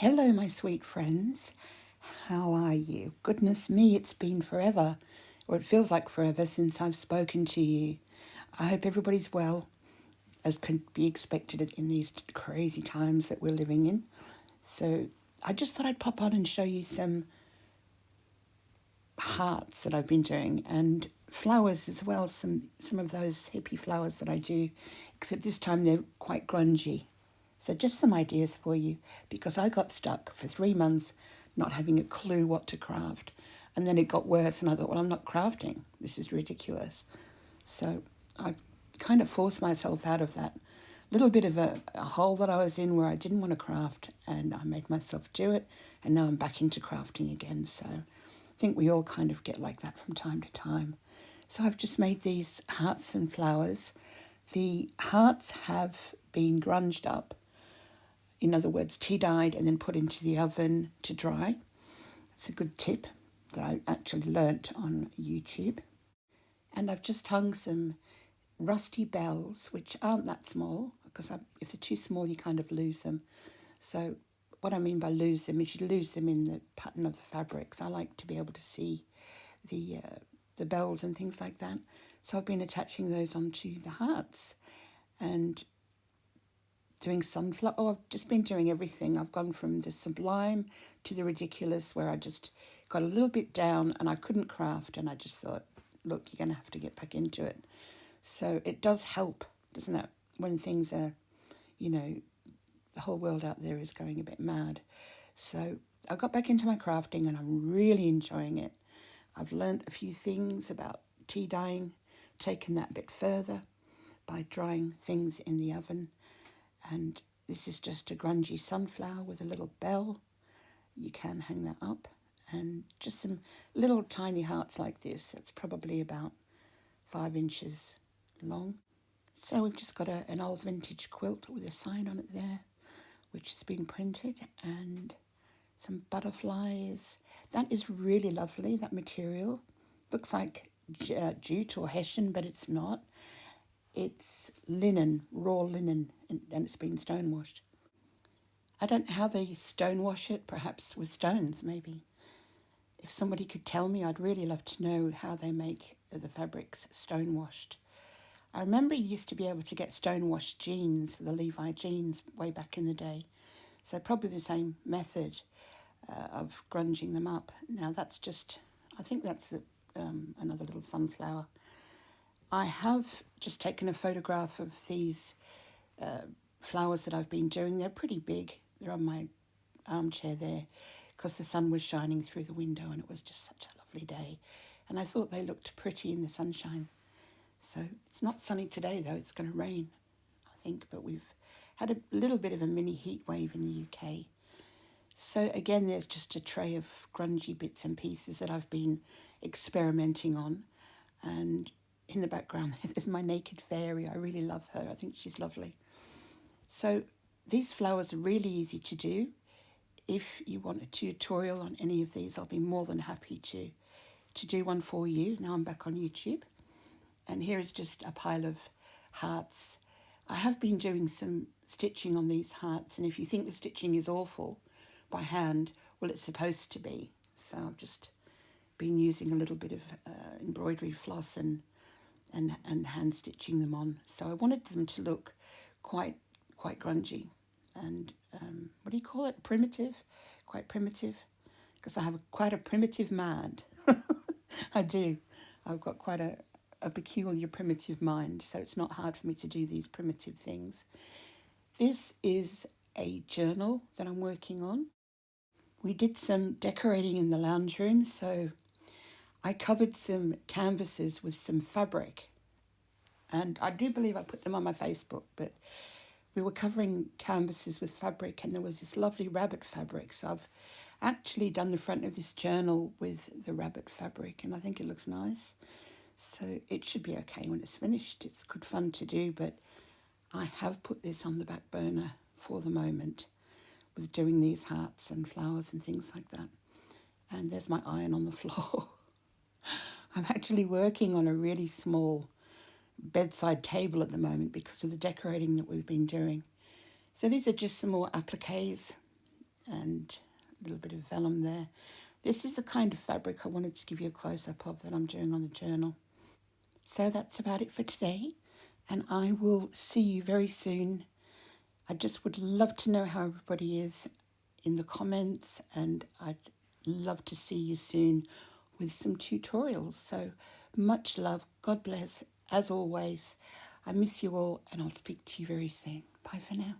Hello, my sweet friends. How are you? Goodness me, it's been forever, or it feels like forever since I've spoken to you. I hope everybody's well, as can be expected in these crazy times that we're living in. So I just thought I'd pop on and show you some hearts that I've been doing and flowers as well, some of those hippie flowers that I do, except this time they're quite grungy. So just some ideas for you, because I got stuck for 3 months not having a clue what to craft. And then it got worse and I thought, well, I'm not crafting. This is ridiculous. So I kind of forced myself out of that little bit of a hole that I was in where I didn't want to craft, and I made myself do it. And now I'm back into crafting again. So I think we all kind of get like that from time to time. So I've just made these hearts and flowers. The hearts have been grunged up, in other words, tea dyed and then put into the oven to dry. It's a good tip that I actually learnt on YouTube. And I've just hung some rusty bells, which aren't that small, because if they're too small, you kind of lose them. So what I mean by lose them is you lose them in the pattern of the fabrics. I like to be able to see the bells and things like that. So I've been attaching those onto the hearts and doing sunflower. Oh, I've just been doing everything. I've gone from the sublime to the ridiculous, where I just got a little bit down and I couldn't craft, and I just thought, look, you're going to have to get back into it. So it does help, doesn't it, when things are, the whole world out there is going a bit mad. So I got back into my crafting and I'm really enjoying it. I've learnt a few things about tea dyeing, taken that a bit further by drying things in the oven. And this is just a grungy sunflower with a little bell. You can hang that up. And just some little tiny hearts like this. That's probably about 5 inches long. So we've just got an old vintage quilt with a sign on it there, which has been printed, and some butterflies. That is really lovely, that material. Looks like jute or hessian, but it's not. It's linen, raw linen, and it's been stonewashed. I don't know how they stonewash it, perhaps with stones, maybe. If somebody could tell me, I'd really love to know how they make the fabrics stonewashed. I remember you used to be able to get stonewashed jeans, the Levi jeans, way back in the day. So probably the same method of grunging them up. Now that's just, I think that's another little sunflower. I have just taken a photograph of these flowers that I've been doing. They're pretty big. They're on my armchair there because the sun was shining through the window and it was just such a lovely day. And I thought they looked pretty in the sunshine. So it's not sunny today though, it's going to rain, I think, but we've had a little bit of a mini heat wave in the UK. So again, there's just a tray of grungy bits and pieces that I've been experimenting on. And in the background, there's my naked fairy. I really love her. I think she's lovely. So these flowers are really easy to do. If you want a tutorial on any of these, I'll be more than happy to do one for you. Now I'm back on YouTube. And here is just a pile of hearts. I have been doing some stitching on these hearts, and if you think the stitching is awful by hand, well, it's supposed to be. So I've just been using a little bit of embroidery floss and hand stitching them on. So I wanted them to look quite grungy and what do you call it? Primitive, quite primitive, because I have quite a primitive mind. I do. I've got quite a peculiar primitive mind, so it's not hard for me to do these primitive things. This is a journal that I'm working on. We did some decorating in the lounge room, so I covered some canvases with some fabric, and I do believe I put them on my Facebook, but we were covering canvases with fabric, and there was this lovely rabbit fabric, so I've actually done the front of this journal with the rabbit fabric, and I think it looks nice. So it should be okay when it's finished. It's good fun to do, but I have put this on the back burner for the moment with doing these hearts and flowers and things like that. And there's my iron on the floor. I'm actually working on a really small bedside table at the moment because of the decorating that we've been doing. So these are just some more appliques and a little bit of vellum there. This is the kind of fabric I wanted to give you a close-up of that I'm doing on the journal. So that's about it for today, and I will see you very soon. I just would love to know how everybody is in the comments, and I'd love to see you soon with some tutorials. So much love. God bless. As always, I miss you all, and I'll speak to you very soon. Bye for now.